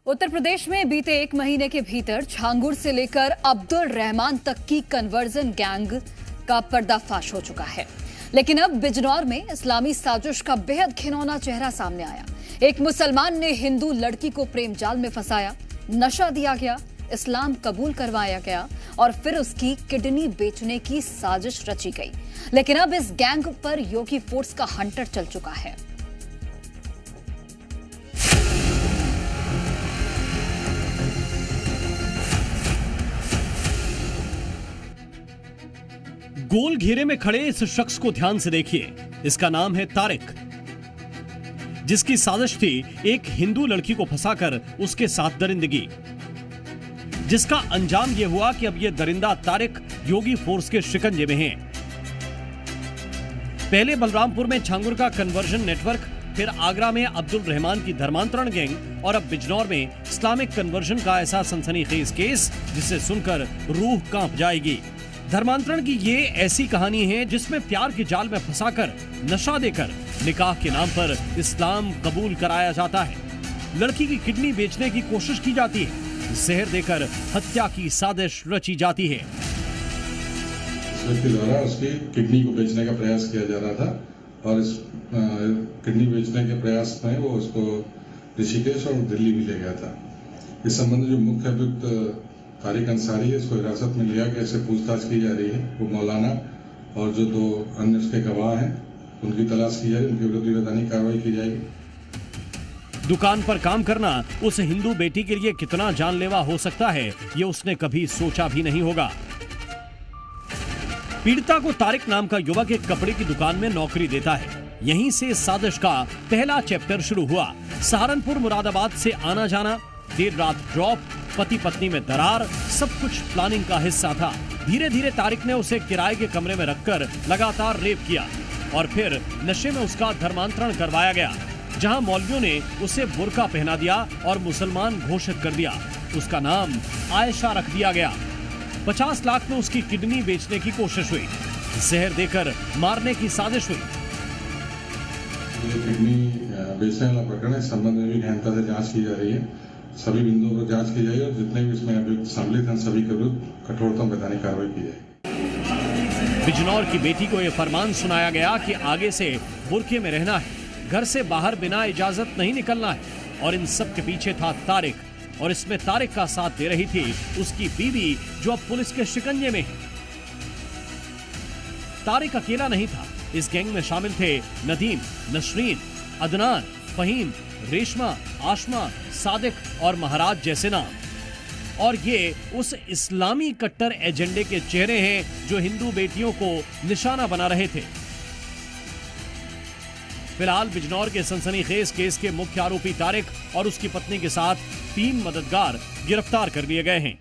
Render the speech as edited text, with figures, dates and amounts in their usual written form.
उत्तर प्रदेश में बीते एक महीने के भीतर छांगुर से लेकर अब्दुल रहमान तक की कन्वर्जन गैंग का पर्दाफाश हो चुका है। लेकिन अब बिजनौर में इस्लामी साजिश का बेहद घिनौना चेहरा सामने आया। एक मुसलमान ने हिंदू लड़की को प्रेम जाल में फंसाया, नशा दिया गया, इस्लाम कबूल करवाया गया और फिर उसकी किडनी बेचने की साजिश रची गई। लेकिन अब इस गैंग पर योगी फोर्स का हंटर चल चुका है। गोल घेरे में खड़े इस शख्स को ध्यान से देखिए। इसका नाम है तारिक, जिसकी साजिश थी एक हिंदू लड़की को फंसाकर उसके साथ दरिंदगी, जिसका अंजाम यह हुआ कि अब यह दरिंदा तारिक योगी फोर्स के शिकंजे में है। पहले बलरामपुर में छांगुर का कन्वर्जन नेटवर्क, फिर आगरा में अब्दुल रहमान की धर्मांतरण गैंग और अब बिजनौर में इस्लामिक कन्वर्जन का ऐसा सनसनीखेज केस जिसे सुनकर रूह कांप जाएगी। धर्मांतरण की ये ऐसी कहानी है जिसमें प्यार के जाल में फंसाकर नशा देकर निकाह के नाम पर इस्लाम कबूल कराया जाता है। लड़की की किडनी बेचने की कोशिश की जाती है, जहर देकर हत्या की साजिश रची जाती है। इस व्यक्ति द्वारा उसकी किडनी को बेचने का प्रयास किया जा रहा था और इस किडनी बेचने के प्रयास में वो उसको ऋषिकेश और दिल्ली भी ले गया था। इस संबंध में जो मुख्य अभियुक्त तारिक अंसारी है, इसको हिरासत में लिया गया, इससे पूछताछ की जा रही है। वो मौलाना और जो दो अन्य उसके गवाह हैं उनकी तलाश की जा रही है, उनके विरुद्ध वैधानिक कार्रवाई की जाएगी। दुकान पर काम करना उस हिंदू बेटी के लिए कितना जानलेवा हो सकता है, ये उसने कभी सोचा भी नहीं होगा। पीड़िता को तारिक नाम का युवक एक कपड़े की दुकान में नौकरी देता है। यहीं से इस साजिश का पहला चैप्टर शुरू हुआ। सहारनपुर मुरादाबाद से आना जाना, देर रात ड्रॉप, पति पत्नी में दरार, सब कुछ प्लानिंग का हिस्सा था। धीरे धीरे तारिक ने उसे किराए के कमरे में रखकर लगातार रेप किया और फिर नशे में उसका धर्मांतरण करवाया गया, जहां मौलवियों ने उसे बुर्का पहना दिया और मुसलमान घोषित कर दिया। उसका नाम आयशा रख दिया गया। 50 लाख में उसकी किडनी बेचने की कोशिश हुई, जहर देकर मारने की साजिश हुई। किडनी बेचने वाला प्रकरण इस संबंध में भी गहनता से जांच की जा रही है। सभी बिंदुओं पर जांच की जाएगी और जितने भी इसमें अभियुक्त सम्मिलित हैं सभी के विरुद्ध कठोरतम वैधानिक कार्रवाई की जाएगी। बिजनौर की बेटी को यह फरमान सुनाया गया कि आगे से बुर्के में रहना है, घर से बाहर बिना इजाजत नहीं निकलना है। और इन सब के पीछे था तारिक, और इसमें तारिक का साथ दे रही थी उसकी बीवी, जो अब पुलिस के शिकंजे में है। तारिक अकेला नहीं था, इस गैंग में शामिल थे नदीम, नसरीन, अदनान, फहीम, रेशमा, आशमा, सादिक और महाराज जैसे नाम। और ये उस इस्लामी कट्टर एजेंडे के चेहरे हैं जो हिंदू बेटियों को निशाना बना रहे थे। फिलहाल बिजनौर के सनसनीखेज केस के मुख्य आरोपी तारिक और उसकी पत्नी के साथ 3 मददगार गिरफ्तार कर लिए गए हैं।